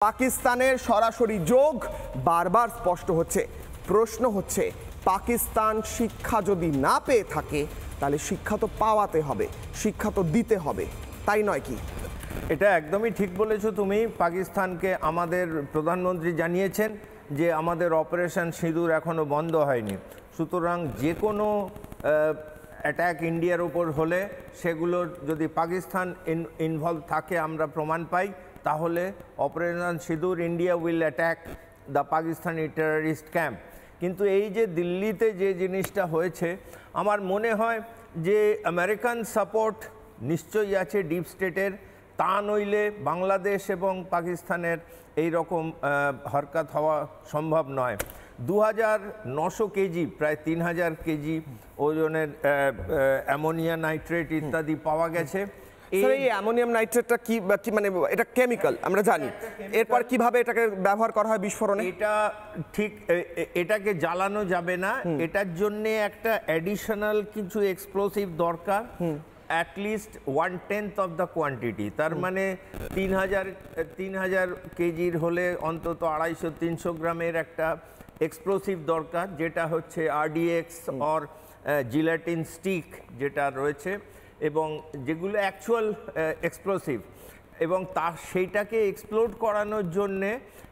পাকিস্তানের সরাসরি যোগ বারবার স্পষ্ট হচ্ছে। প্রশ্ন হচ্ছে, পাকিস্তান শিক্ষা যদি না পেয়ে থাকে তাহলে শিক্ষা তো পাওয়াতে হবে, শিক্ষা তো দিতে হবে, তাই নয় কি? এটা একদমই ঠিক বলেছো তুমি। পাকিস্তানকে আমাদের প্রধানমন্ত্রী জানিয়েছেন যে আমাদের অপারেশন সিঁদুর এখনো বন্ধ হয়নি, সুতরাং যে কোনো অ্যাটাক ইন্ডিয়ার উপর হলে সেগুলো যদি পাকিস্তান ইনভলভ থাকে আমরা প্রমাণ পাই, তাহলে অপারেশন সিঁদুর India will attack the Pakistani terrorist camp. কিন্তু এই যে দিল্লিতে যে জিনিসটা হয়েছে, আমার মনে হয় যে আমেরিকান সাপোর্ট নিশ্চয়ই আছে ডিপ স্টেটের, তা নইলে বাংলাদেশ এবং পাকিস্তানের এই রকম হরকত হওয়া সম্ভব নয়। 2900 কেজি, প্রায় 3000 কেজি ওজনের অ্যামোনিয়া নাইট্রেট ইত্যাদি পাওয়া গেছে। এই অ্যামোনিয়াম নাইট্রেটটা কি মানে এটা কেমিক্যাল আমরা জানি, এরপর কিভাবে এটাকে ব্যবহার করা হয় বিস্ফোরণে? এটা ঠিক, এটাকে জ্বালানো যাবে না, এটার জন্য একটা অ্যাডিশনাল কিছু এক্সপ্লোসিভ দরকার, অ্যাটলিস্ট 1/10 অফ দ্য কোয়ান্টিটি। তার মানে 3000 কেজির হলে অন্তত 250-300 গ্রামের একটা এক্সপ্লোসিভ দরকার, যেটা হচ্ছে RDX অর জিলেটিন স্টিক যেটা রয়েছে, এবং যেগুলো অ্যাকচুয়াল এক্সপ্লোসিভ, এবং সেইটাকে এক্সপ্লোড করানোর জন্যে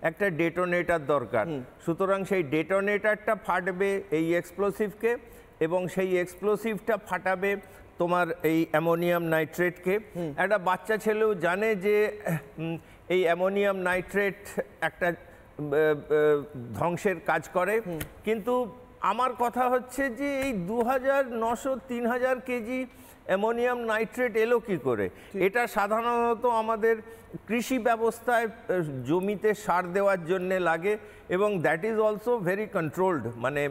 একটা ডেটোনেটর দরকার। সুতরাং সেই ডেটোনেটরটা ফাটবে এই এক্সপ্লোসিভকে, এবং সেই এক্সপ্লোসিভটা ফাটাবে তোমার এই অ্যামোনিয়াম নাইট্রেটকে। একটা বাচ্চা ছেলেও জানে যে এই অ্যামোনিয়াম নাইট্রেট একটা ধ্বংসের কাজ করে। কিন্তু আমার কথা হচ্ছে যে এই 2900-3000 কেজি অ্যামোনিয়াম নাইট্রেট এলো কি করে? এটা সাধারণত আমাদের কৃষি ব্যবস্থায় জমিতে সার দেওয়ার জন্য লাগে, এবং that is also very controlled, মানে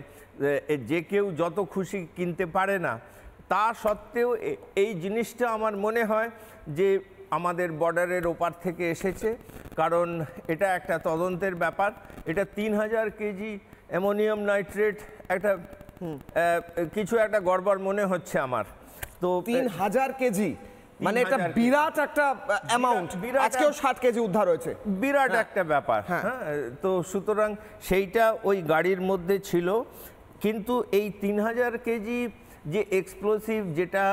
যে কেউ যত খুশি কিনতে পারে না। তা সত্ত্বেও এই জিনিসটা আমার মনে হয় যে আমাদের বর্ডারের ওপার থেকে এসেছে, কারণ এটা একটা তদন্তের ব্যাপার। এটা 3000 কেজি অ্যামোনিয়াম নাইট্রেট একটা কিছু একটা গড়বড় মনে হচ্ছে আমার। তো 3000 কেজি মানে এটা বিরাট একটা অ্যামাউন্ট। আজকেও 60 কেজি উদ্ধার হয়েছে, বিরাট একটা ব্যাপার। হ্যাঁ, তো সুতরাং সেইটা ওই গাড়ির মধ্যে ছিল। কিন্তু এই 3000 কেজি যে এক্সপ্লোসিভ, যেটা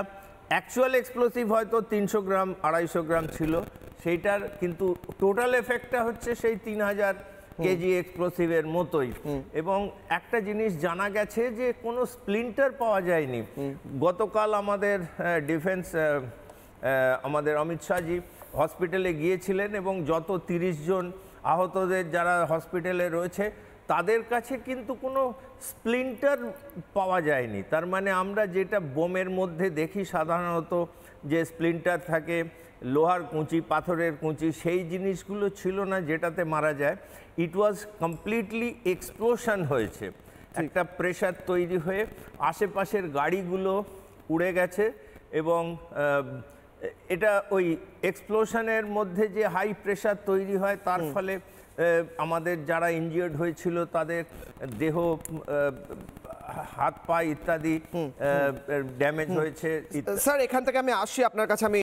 অ্যাকচুয়াল এক্সপ্লোসিভ হয়তো 300 গ্রাম 250 গ্রাম ছিল, সেইটার কিন্তু টোটাল এফেক্টটা হচ্ছে সেই 3000 কেজি এক্সপ্লোসিভের মতোই। এবং একটা জিনিস জানা গেছে যে কোনো স্প্লিন্টার পাওয়া যায়নি। গতকাল আমাদের ডিফেন্স আমাদের অমিত শাহজি হসপিটালে গিয়েছিলেন, এবং যত 30 জন আহতদের যারা হসপিটালে রয়েছে তাদের কাছে কিন্তু কোনো স্প্লিন্টার পাওয়া যায়নি। তার মানে আমরা যেটা বোমের মধ্যে দেখি সাধারণত যে স্প্লিন্টার থাকে, লোহার কুঁচি, পাথরের কুঁচি, সেই জিনিসগুলো ছিল না যেটাতে মারা যায়। ইট ওয়াজ কমপ্লিটলি এক্সপ্লোশন হয়েছে, একটা প্রেশার তৈরি হয়ে আশেপাশের গাড়িগুলো উড়ে গেছে, এবং এটা ওই এক্সপ্লোশনের মধ্যে যে হাই প্রেশার তৈরি হয় তার ফলে আমাদের যারা ইনজিয়ার্ড হয়েছিল তাদের দেহ, হাত পা ইত্যাদি ড্যামেজ হয়েছে। স্যার এখান থেকে আমি আসি আপনার কাছে। আমি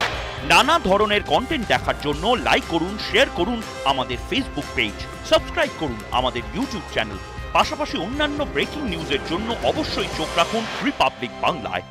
নানা ধরনের কন্টেন্ট দেখার জন্য লাইক করুন, শেয়ার করুন আমাদের ফেসবুক পেজ, সাবস্ক্রাইব করুন আমাদের ইউটিউব চ্যানেল। পাশাপাশি অন্যান্য ব্রেকিং নিউজের জন্য অবশ্যই চোখ রাখুন রিপাবলিক বাংলায়।